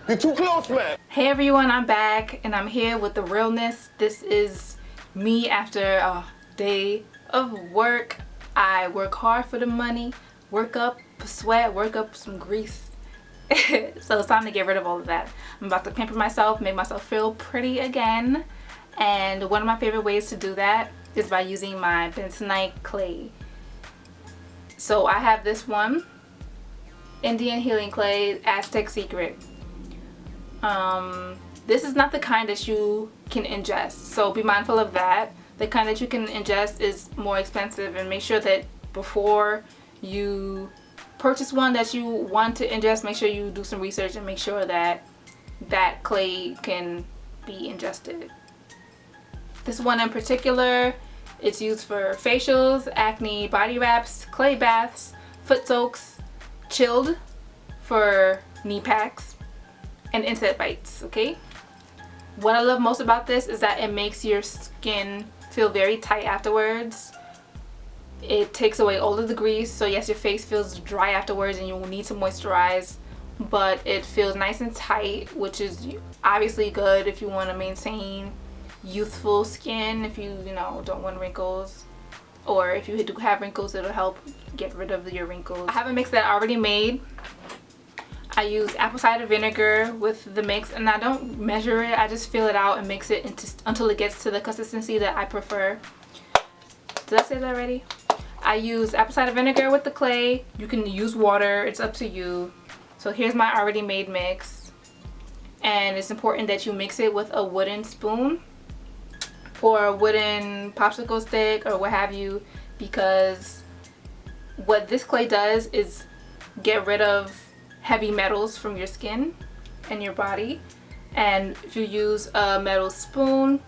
You're too close, man. Hey everyone, I'm back and I'm here with the realness. This is me after a day of work. I work hard for the money, work up sweat, work up some grease. So it's time to get rid of all of that. I'm about to pamper myself, make myself feel pretty again. And one of my favorite ways to do that is by using my Bentonite clay. So I have this one, Indian Healing Clay, Aztek Secret. This is not the kind that you can ingest, so be mindful of that. The kind that you can ingest is more expensive, and make sure that before you purchase one that you want to ingest, make sure you do some research and make sure that that clay can be ingested. This one in particular, it's used for facials, acne body wraps, clay baths, foot soaks, chilled for knee packs, and insect bites. Okay, what I love most about this is that it makes your skin feel very tight afterwards. It takes away all of the grease, so yes, your face feels dry afterwards and you will need to moisturize, but it feels nice and tight, which is obviously good if you want to maintain youthful skin, if you don't want wrinkles, or if you do have wrinkles, it'll help get rid of your wrinkles. I have a mix that I already made. I use apple cider vinegar with the mix, and I don't measure it, I just fill it out and mix it until it gets to the consistency that I prefer. Did I say that already? I use apple cider vinegar with the clay. You can use water, it's up to you. So here's my already made mix, and it's important that you mix it with a wooden spoon or a wooden popsicle stick or what have you, because what this clay does is get rid of heavy metals from your skin and your body, and if you use a metal spoon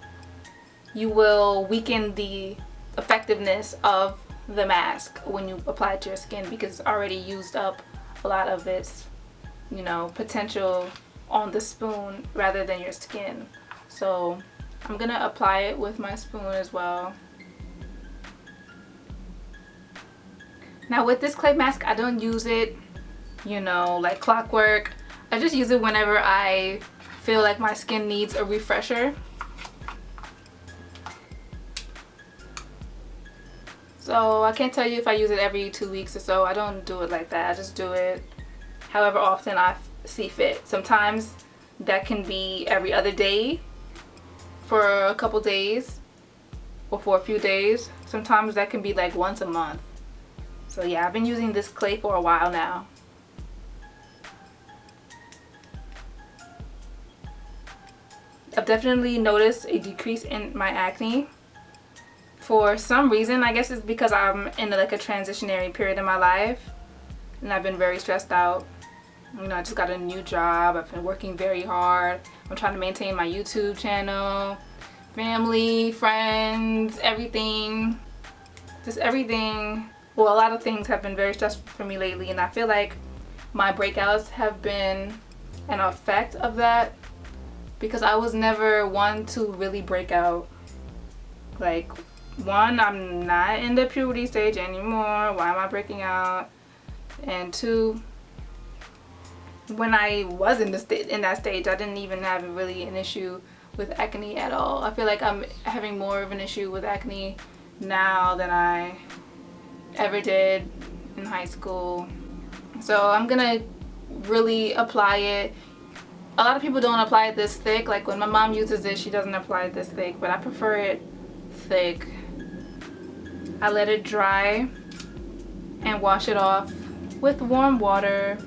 you will weaken the effectiveness of the mask when you apply it to your skin, because it's already used up a lot of its potential on the spoon rather than your skin. So I'm gonna apply it with my spoon as well. Now with this clay mask, I don't use it like clockwork. I just use it whenever I feel like my skin needs a refresher. So I can't tell you if I use it every 2 weeks or so. I don't do it like that. I just do it however often I see fit. Sometimes that can be every other day for a couple days or for a few days. Sometimes that can be like once a month. So yeah, I've been using this clay for a while now. I've definitely noticed a decrease in my acne. For some reason, I guess it's because I'm in like a transitionary period in my life and I've been very stressed out. I just got a new job. I've been working very hard. I'm trying to maintain my YouTube channel, family, friends, everything. Just everything. Well, a lot of things have been very stressful for me lately, and I feel like my breakouts have been an effect of that, because I was never one to really break out. Like, one, I'm not in the puberty stage anymore. Why am I breaking out? And two, when I was in that stage, I didn't even have really an issue with acne at all. I feel like I'm having more of an issue with acne now than I ever did in high school. So I'm gonna really apply it. A lot of people don't apply it this thick. Like when my mom uses it, she doesn't apply it this thick, but I prefer it thick. I let it dry and wash it off with warm water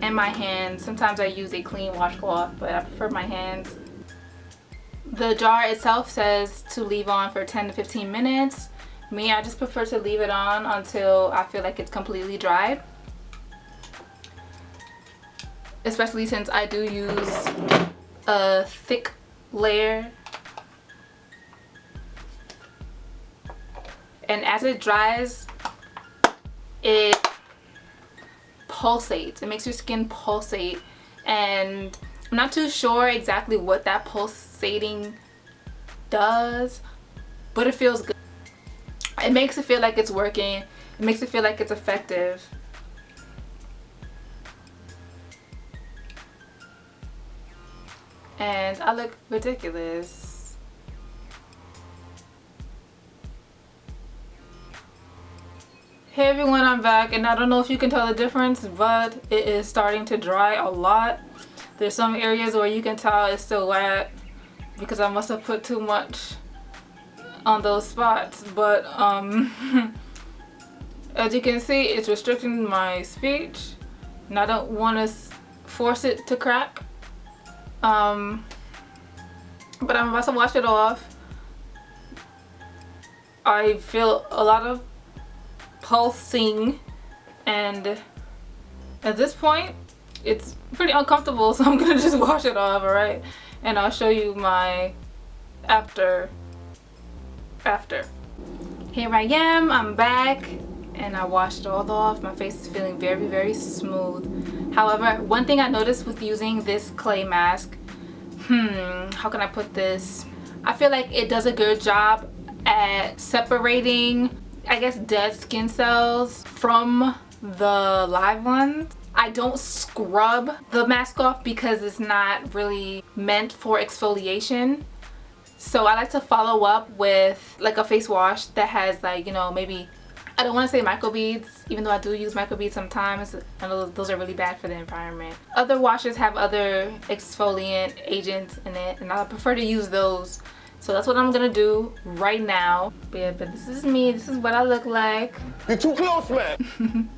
and my hands. Sometimes I use a clean washcloth, but I prefer my hands. The jar itself says to leave on for 10 to 15 minutes. Me, I just prefer to leave it on until I feel like it's completely dried. Especially since I do use a thick layer. And as it dries, it pulsates. It makes your skin pulsate. And I'm not too sure exactly what that pulsating does, but it feels good. It makes it feel like it's working. It makes it feel like it's effective. and I look ridiculous. Hey everyone, I'm back, and I don't know if you can tell the difference, but it is starting to dry a lot. There's some areas where you can tell it's still wet because I must have put too much on those spots, but as you can see, it's restricting my speech, and I don't want to force it to crack. But I'm about to wash it off. I feel a lot of pulsing, and at this point it's pretty uncomfortable, so I'm gonna just wash it off, alright? And I'll show you my after. Here I am, I'm back, and I washed it all off. My face is feeling very, very smooth. However, one thing I noticed with using this clay mask, how can I put this? I feel like it does a good job at separating, I guess, dead skin cells from the live ones. I don't scrub the mask off because it's not really meant for exfoliation. So I like to follow up with like a face wash that has, like, you know, maybe, I don't want to say microbeads, even though I do use microbeads sometimes. I know those are really bad for the environment. Other washes have other exfoliant agents in it, and I prefer to use those. So that's what I'm gonna do right now. But yeah, but this is me. This is what I look like. You're too close, man.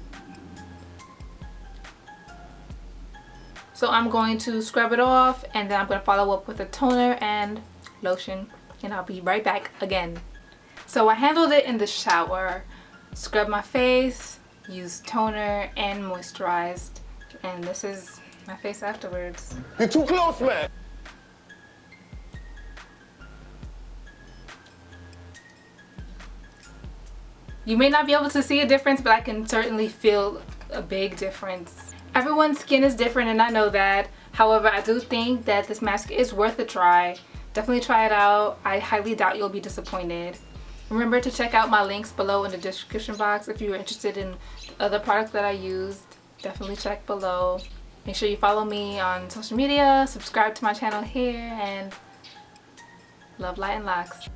So I'm going to scrub it off, and then I'm gonna follow up with a toner and lotion, and I'll be right back again. So I handled it in the shower. Scrubbed my face, used toner, and moisturized. And this is my face afterwards. You're too close, man. You may not be able to see a difference, but I can certainly feel a big difference. Everyone's skin is different, and I know that. However, I do think that this mask is worth a try. Definitely try it out. I highly doubt you'll be disappointed. Remember to check out my links below in the description box if you're interested in other products that I used. Definitely check below. Make sure you follow me on social media, subscribe to my channel here, and love, light, and locks.